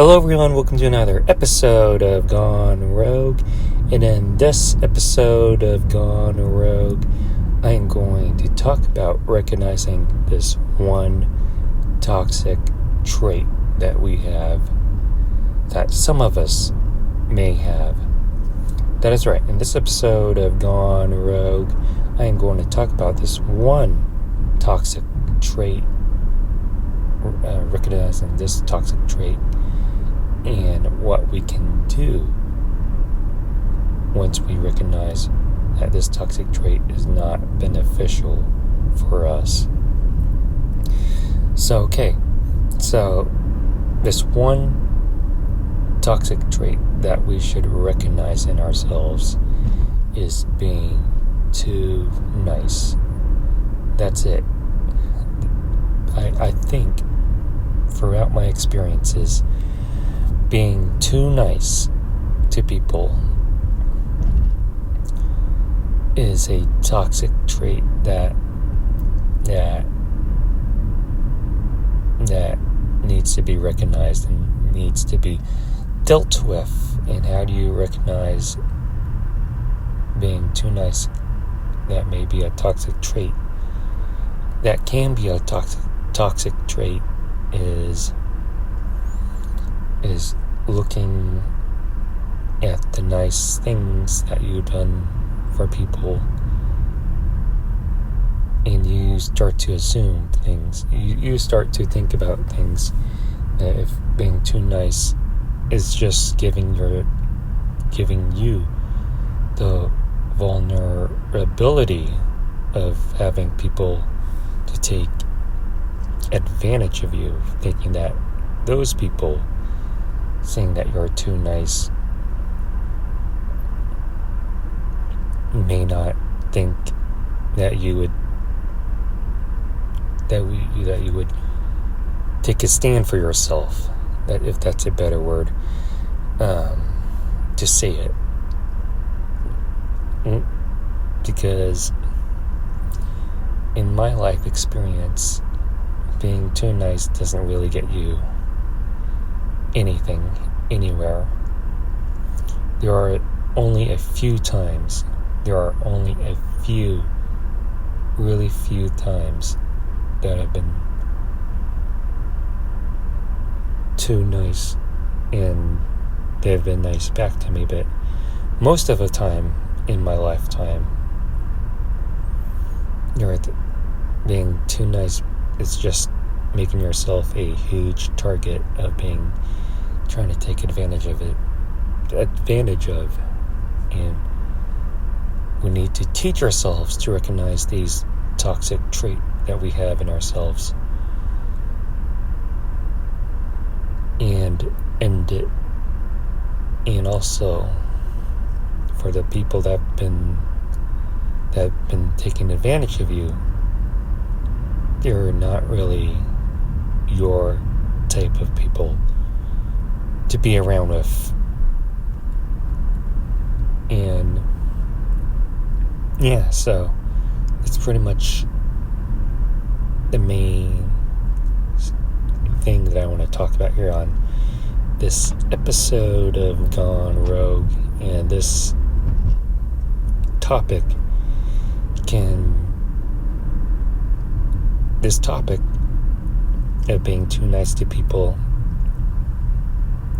Hello everyone, welcome to another episode of Gone Rogue. And in this episode of Gone Rogue, I am going to talk about recognizing this one toxic trait that we have, that some of us may have. That is right, in this episode of Gone Rogue, I am going to talk about this one toxic trait, recognizing this toxic trait, and what we can do once we recognize that this toxic trait is not beneficial for us. So this one toxic trait that we should recognize in ourselves is being too nice. That's it. I think throughout my experiences, being too nice to people is a toxic trait that needs to be recognized and needs to be dealt with. And how do you recognize being too nice that may be a toxic trait? That can be a toxic trait is looking at the nice things that you've done for people, and you start to assume things. You start to think about things that if being too nice is just giving you the vulnerability of having people to take advantage of you, thinking that those people saying that you're too nice may not think that you would take a stand for yourself, that if that's a better word to say it, because in my life experience, being too nice doesn't really get you anything, anywhere. There are only a few really few times that I've been too nice and they've been nice back to me, but most of the time in my lifetime, being too nice is just making yourself a huge target of trying to take advantage of. And we need to teach ourselves to recognize these toxic traits that we have in ourselves and end it. And also, for the people that have been taking advantage of you, they're not really your type of people to be around with. And yeah, so it's pretty much the main thing that I want to talk about here on this episode of Gone Rogue. And this topic of being too nice to people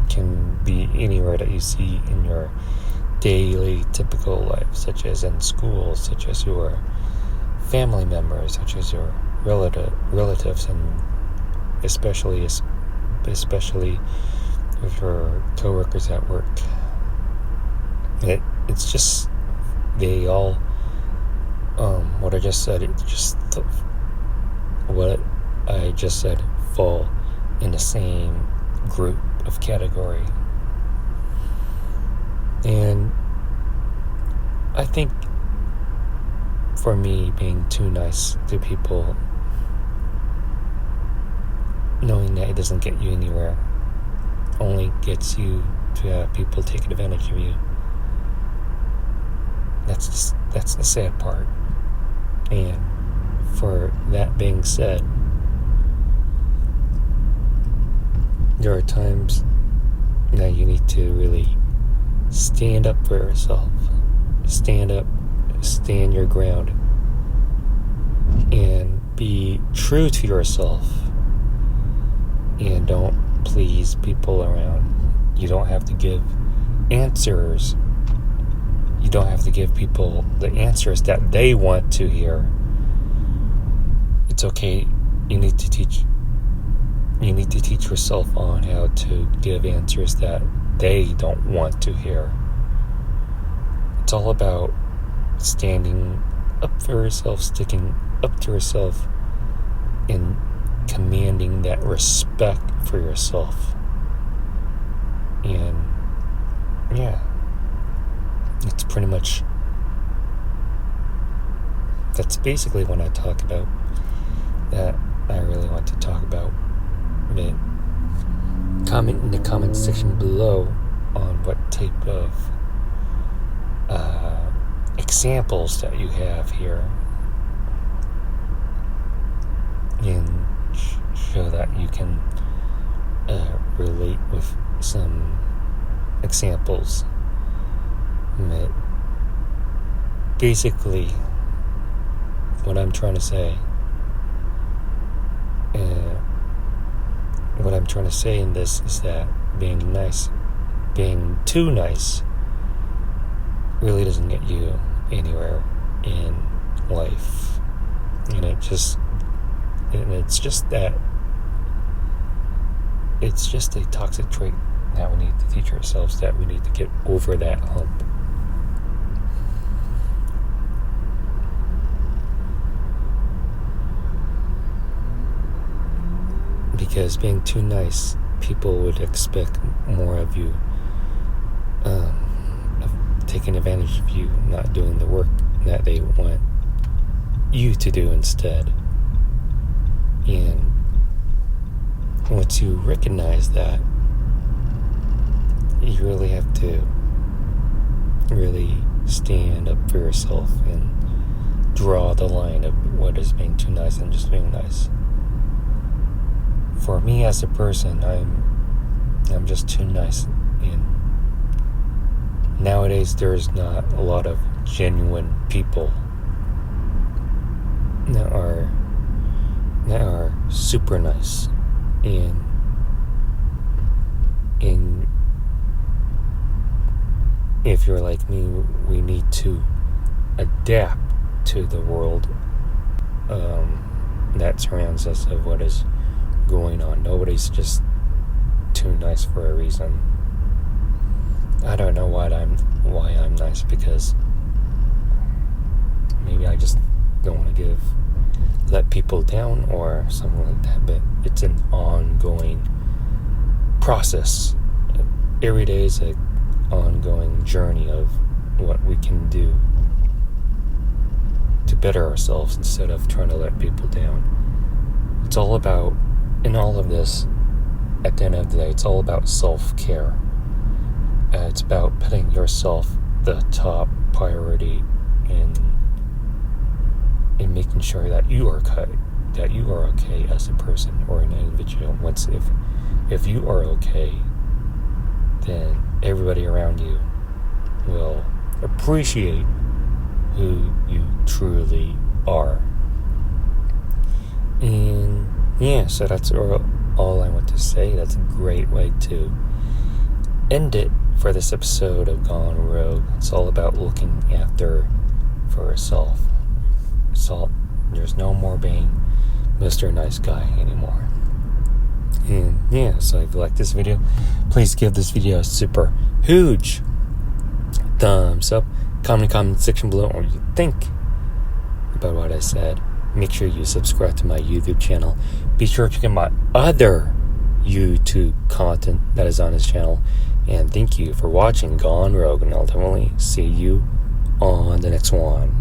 can be anywhere that you see in your daily typical life, such as in school, such as your family members, such as your relatives, and especially with your coworkers at work. It's just they all what I just said fall in the same group of category. And I think for me, being too nice to people, knowing that it doesn't get you anywhere, only gets you to have people take advantage of you. That's the sad part. And for that being said, there are times Now you need to really stand up for yourself. Stand up, stand your ground, and be true to yourself. And don't please people around. You don't have to give answers. You don't have to give people the answers that they want to hear. It's okay. You need to teach yourself on how to give answers that they don't want to hear. It's all about standing up for yourself, sticking up to yourself, and commanding that respect for yourself. And yeah, it's pretty much, that's basically what I talk about, that I really want to talk about. But comment in the comment section below on what type of examples that you have here, and show that you can relate with some examples. But basically, what I'm trying to say, in this is that being too nice, really doesn't get you anywhere in life. And it's just a toxic trait that we need to teach ourselves, that we need to get over that hump. Because being too nice, people would expect more of you, of taking advantage of you, not doing the work that they want you to do instead. And once you recognize that, you really have to really stand up for yourself and draw the line of what is being too nice and just being nice. For me as a person, I'm just too nice, and nowadays there's not a lot of genuine people that are super nice, and if you're like me, we need to adapt to the world that surrounds us, of what is going on. Nobody's just too nice for a reason. I don't know why I'm nice, because maybe I just don't want to let people down or something like that. But it's an ongoing process. Every day is an ongoing journey of what we can do to better ourselves instead of trying to let people down. It's all about, in all of this, at the end of the day, it's all about self-care. It's about putting yourself the top priority in making sure that you are okay as a person or an individual. Once if you are okay, then everybody around you will appreciate who you truly are. And yeah, so that's all I want to say. That's a great way to end it for this episode of Gone Rogue. It's all about looking after for yourself. There's no more being Mr. Nice Guy anymore. And yeah, so if you like this video, please give this video a super huge thumbs up. Comment in the comment section below what you think about what I said. Make sure you subscribe to my YouTube channel. Be sure to check out my other YouTube content that is on this channel. And thank you for watching Gone Rogue, and I'll definitely see you on the next one.